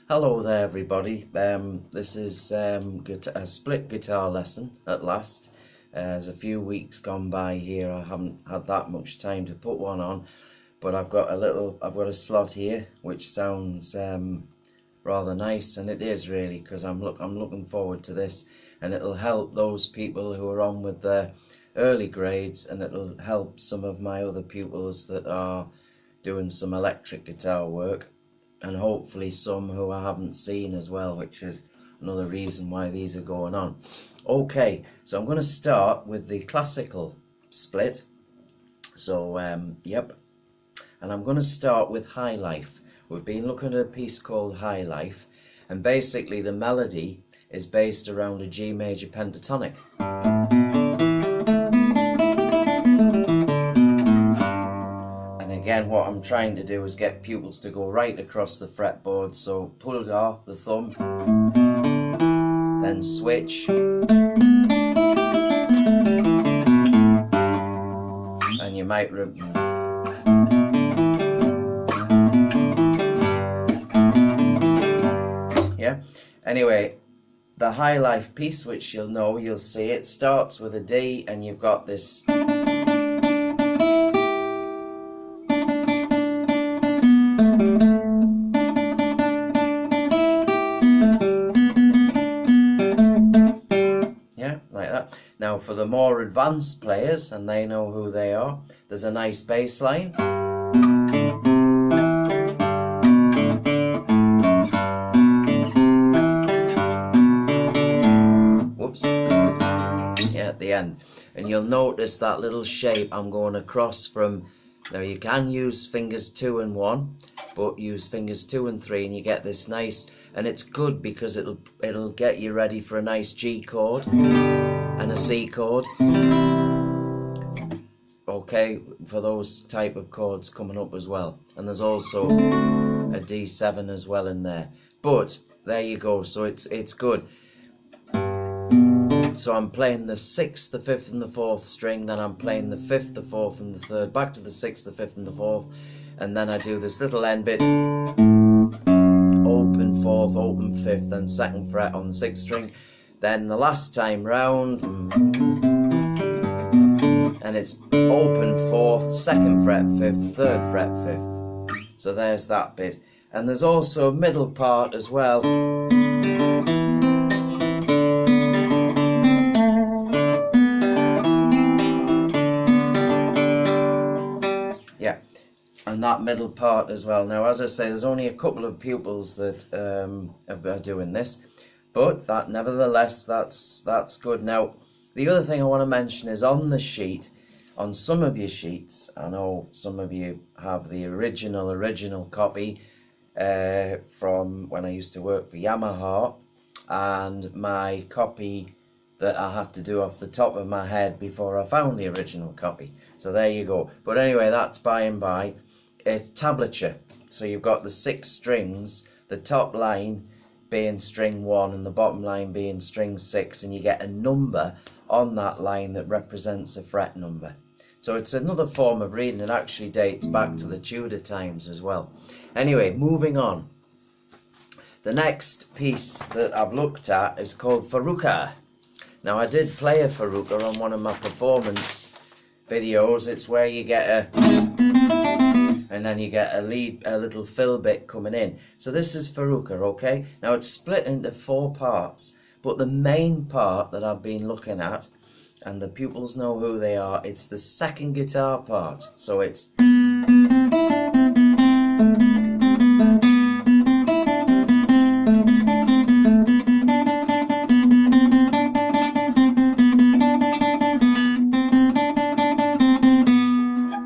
Hello there everybody, this is a split guitar lesson at last. There's a few weeks gone by here, I haven't had that much time to put one on, but I've got a slot here which sounds rather nice, and it is really, because I'm looking forward to this, and it'll help those people who are on with their early grades, and it'll help some of my other pupils that are doing some electric guitar work, and hopefully some who I haven't seen as well, which is another reason why these are going on. Okay, so I'm going to start with the classical split. So yep, and I'm going to start with High Life. We've been looking at a piece called High Life, and basically the melody is based around a G major pentatonic. Again, what I'm trying to do is get pupils to go right across the fretboard, so pulgar, the thumb, then switch, and you might yeah. Anyway, the High Life piece, which you'll see, it starts with a D, and you've got this. Now for the more advanced players, and they know who they are, there's a nice bass line. Whoops. Yeah, at the end. And you'll notice that little shape I'm going across from. Now you can use fingers 2 and 1, but use fingers 2 and 3 and you get this nice, and it's good because it'll get you ready for a nice G chord and a C chord, okay, for those type of chords coming up as well. And there's also a D7 as well in there, but there you go. So it's good. So I'm playing the 6th, the 5th and the 4th string, then I'm playing the 5th, the 4th and the 3rd, back to the 6th, the 5th and the 4th, and then I do this little end bit, open 4th, open 5th, then 2nd fret on the 6th string. Then the last time round, and it's open 4th, 2nd fret 5th, 3rd fret 5th. So there's that bit. And there's also a middle part as well. Yeah, and that middle part as well. Now, as I say, there's only a couple of pupils that are doing this. But that, nevertheless, that's good. Now, the other thing I want to mention is on the sheet, on some of your sheets, I know some of you have the original copy from when I used to work for Yamaha, and my copy that I had to do off the top of my head before I found the original copy. So there you go. But anyway, that's by and by. It's tablature. So you've got the 6 strings, the top line being string 1 and the bottom line being string 6, and you get a number on that line that represents a fret number. So it's another form of reading. It actually dates back to the Tudor times as well. Anyway, moving on. The next piece that I've looked at is called Farruca. Now, I did play a Farruca on one of my performance videos. It's where you get a, and then you get a little fill bit coming in. So this is Farruca, okay? Now it's split into 4 parts, but the main part that I've been looking at, and the pupils know who they are, it's the 2nd guitar part. So it's,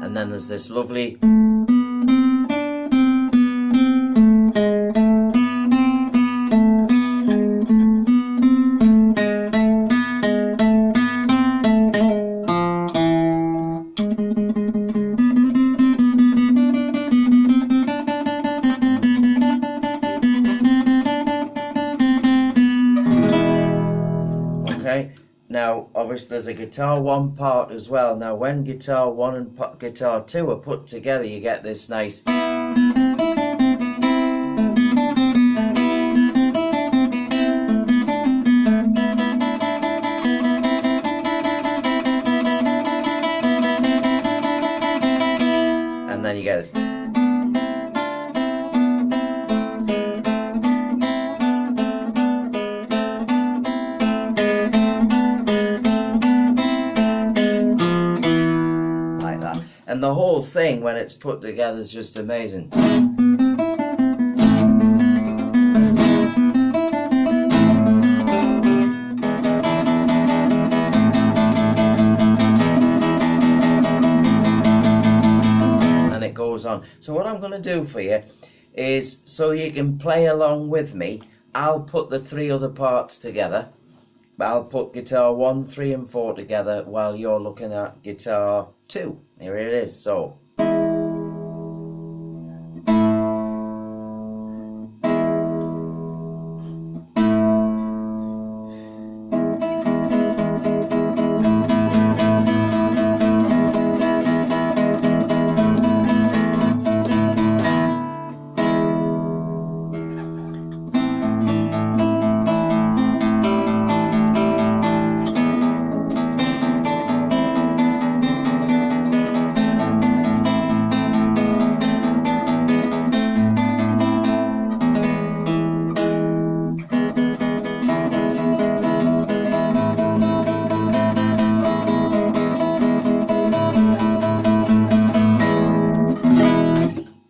and then there's this lovely, okay. Now, obviously, there's a guitar 1 part as well. Now, when guitar 1 and guitar 2 are put together, you get this nice. thing when it's put together is just amazing. And it goes on. So what I'm going to do for you is, so you can play along with me, I'll put the 3 other parts together. I'll put guitar 1, 3 and 4 together while you're looking at guitar 2. Here it is. So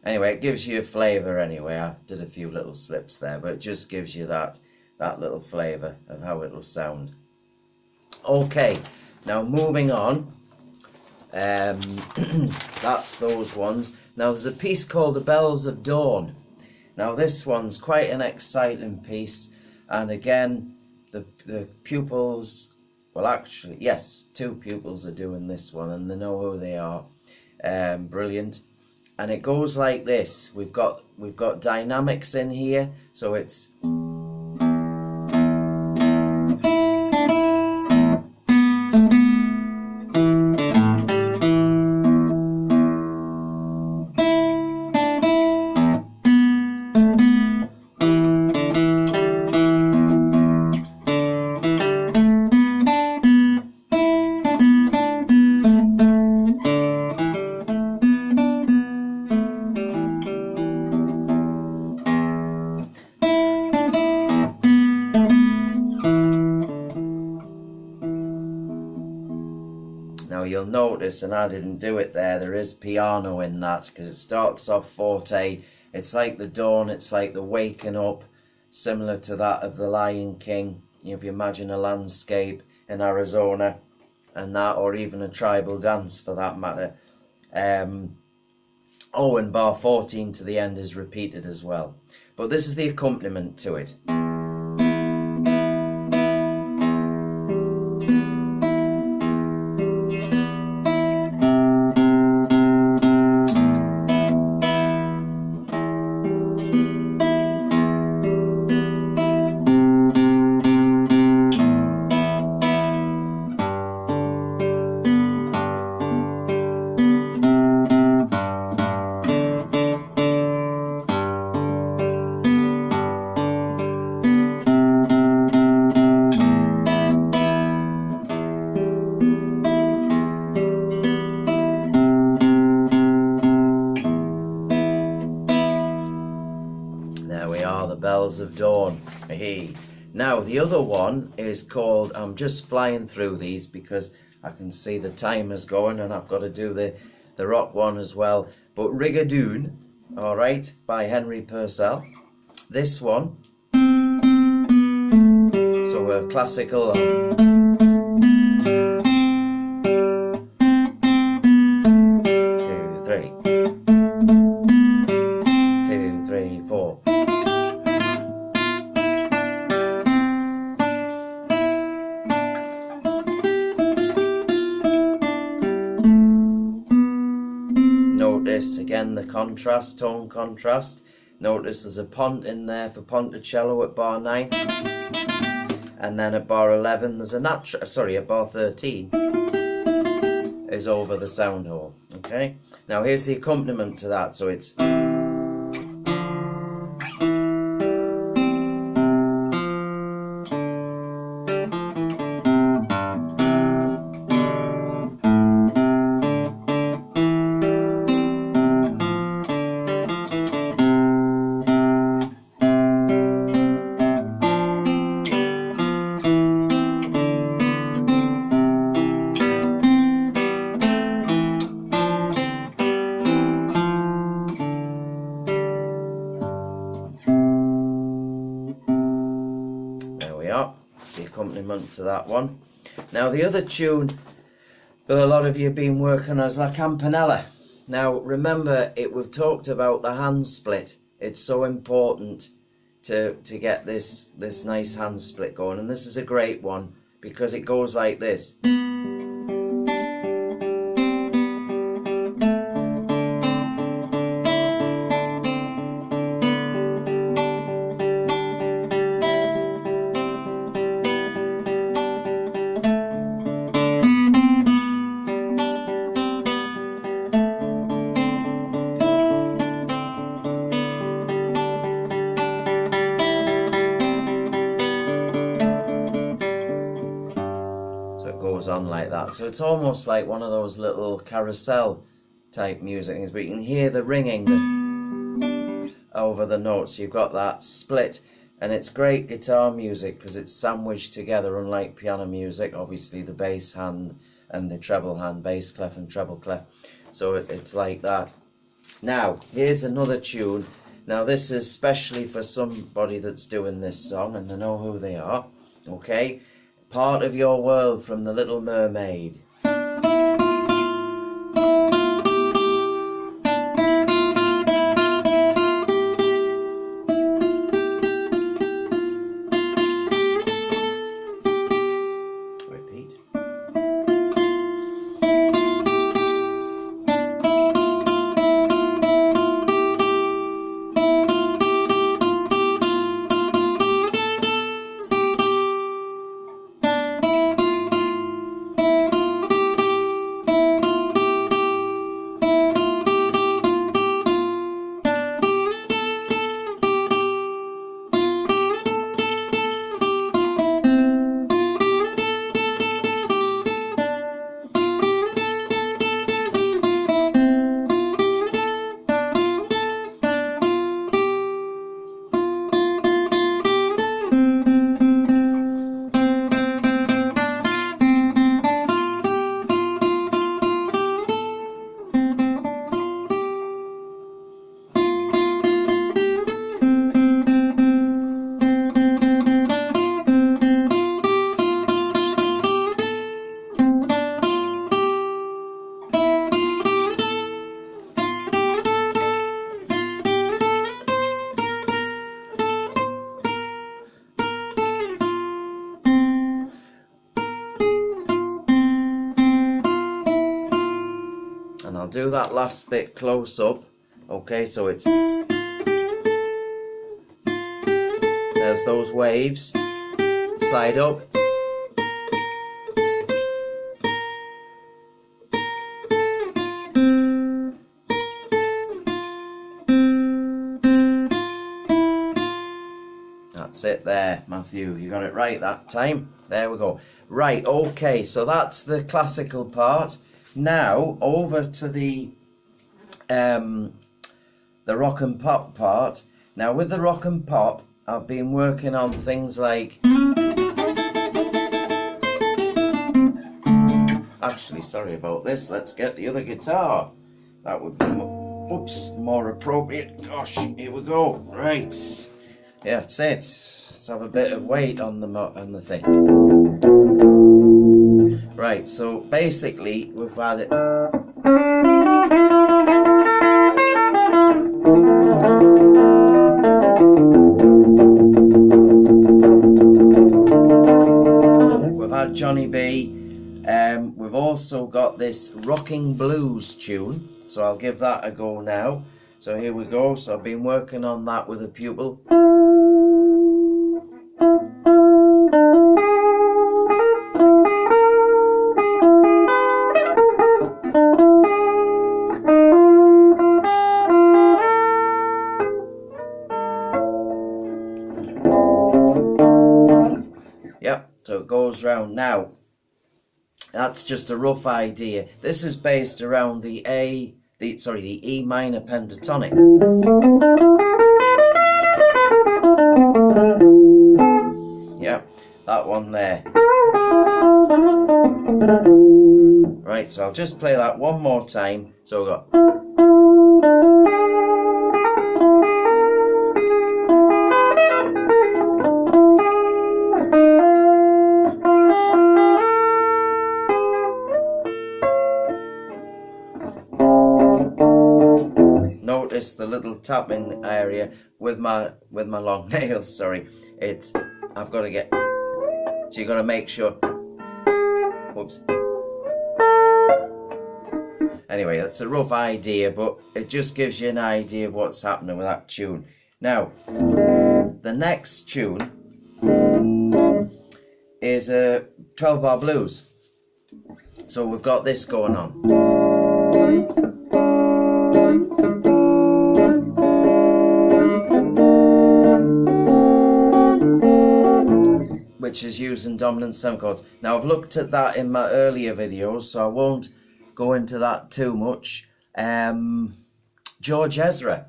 anyway, it gives you a flavour anyway. I did a few little slips there, but it just gives you that little flavour of how it'll sound. Okay, now moving on. That's those ones. Now there's a piece called The Bells of Dawn. Now this one's quite an exciting piece, and again the pupils, well actually yes, 2 pupils are doing this one and they know who they are. Brilliant. And it goes like this. We've got dynamics in here, so it's now you'll notice, and I didn't do it there is piano in that, because it starts off forte. It's like the dawn, it's like the waking up, similar to that of the Lion King. If you imagine a landscape in Arizona and that, or even a tribal dance for that matter. Oh, and bar 14 to the end is repeated as well. But this is the accompaniment to it. The Bells of Dawn. Hey. Now the other one is called, I'm just flying through these because I can see the time is going and I've got to do the rock one as well. But Rigadoon, alright, by Henry Purcell. This one, so a classical. 2, 3. 2, 3, 4. Notice again the contrast, tone contrast. Notice there's a pont in there for Ponticello at bar 9, and then at bar 11 there's a natural, sorry, at bar 13 is over the sound hole. Okay, now here's the accompaniment to that, so it's That's the accompaniment to that one. Now the other tune that a lot of you have been working on is La Campanella. Now remember, we've talked about the hand split. It's so important to get this nice hand split going, and this is a great one because it goes like this. Goes on like that, so it's almost like one of those little carousel type music things, but you can hear the ringing over the notes. You've got that split, and it's great guitar music because it's sandwiched together, unlike piano music, obviously the bass hand and the treble hand, bass clef and treble clef, so it's like that. Now here's another tune. Now this is especially for somebody that's doing this song and they know who they are. Okay, Part of Your World from The Little Mermaid. Repeat. And I'll do that last bit close up. Okay, so it's, there's those waves, slide up, that's it there, Matthew, you got it right that time. There we go. Right, okay, so that's the classical part. Now over to the rock and pop part. Now with the rock and pop, I've been working on things like, actually sorry about this, let's get the other guitar. That would be more appropriate. Gosh, here we go. Right, yeah, that's it. Let's have a bit of weight on the thing. Right, so basically we've had it. We've had Johnny B. We've also got this rocking blues tune, so I'll give that a go now. So here we go. So I've been working on that with a pupil. Yep, so it goes round. Now, that's just a rough idea. This is based around the E minor pentatonic. Yep, that one there. Right, so I'll just play that one more time. So we've got. notice the little tapping area with my long nails, sorry, I've got to get, so you got to make sure, whoops. Anyway, that's a rough idea, but it just gives you an idea of what's happening with that tune. Now, the next tune is a 12-bar blues. So we've got this going on. Which is using dominant 7 chords. Now I've looked at that in my earlier videos, so I won't go into that too much. George Ezra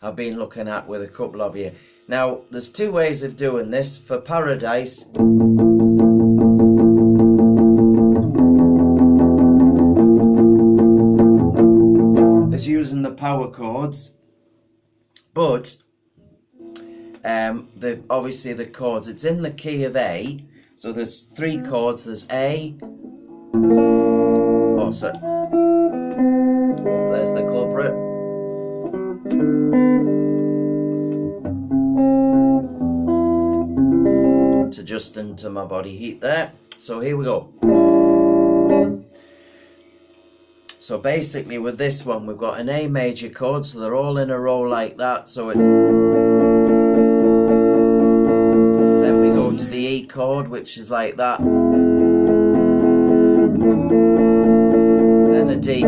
I've been looking at with a couple of you. Now there's two ways of doing this. For Paradise, is using the power chords, but obviously the chords, it's in the key of A, so there's 3 chords. There's A, oh sorry, there's the culprit, to just into my body heat there. So here we go. So basically with this one we've got an A major chord, so they're all in a row like that, so it's, then we go to the E chord, which is like that, then a D, A,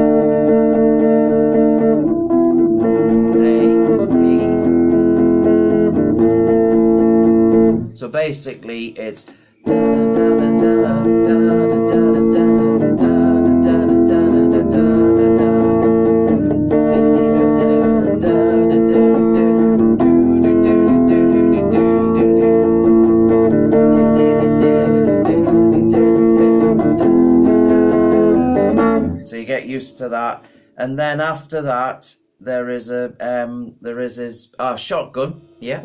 E. So basically it's used to that. And then after that there is his shotgun. Yeah,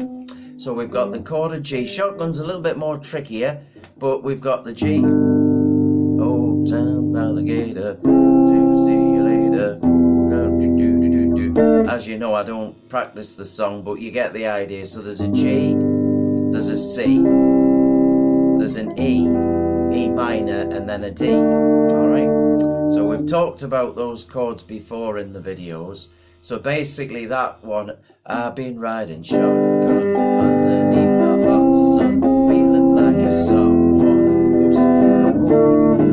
so we've got the chord of G. Shotgun's a little bit more trickier, but we've got the G. Old Town Alligator, see you later. As you know, I don't practice the song, but you get the idea. So there's a G, there's a C, there's an E, E minor, and then a D. Alright, so we've talked about those chords before in the videos. So basically that one, I've been riding shotgun underneath the hot sun, feeling like a someone. Oops.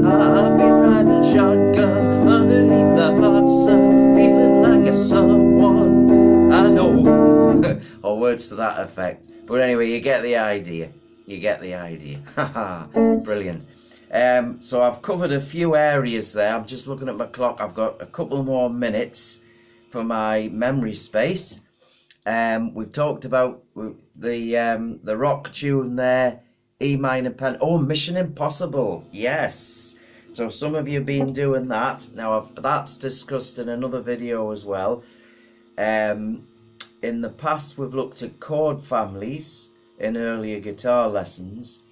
I've been riding shotgun underneath the hot sun, feeling like a someone I know. Or words to that effect. But anyway, you get the idea. You get the idea. Haha, brilliant. So I've covered a few areas there. I'm just looking at my clock. I've got a couple more minutes for my memory space. We've talked about the rock tune there, E minor pen. Oh, Mission Impossible, yes. So some of you have been doing that. Now that's discussed in another video as well. In the past we've looked at chord families in earlier guitar lessons,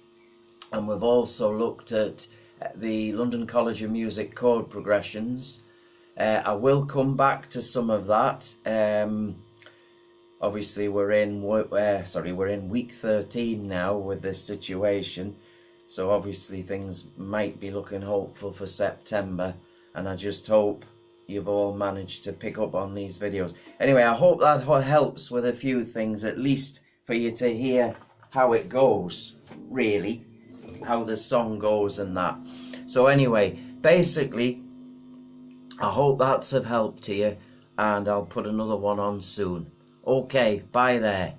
and we've also looked at the London College of Music chord progressions. I will come back to some of that. Obviously we're in week 13 now with this situation, so obviously things might be looking hopeful for September, and I just hope you've all managed to pick up on these videos. Anyway, I hope that helps with a few things, at least for you to hear how it goes, really, how the song goes and that. So anyway, basically I hope that's of help to you, and I'll put another one on soon. Okay, bye there.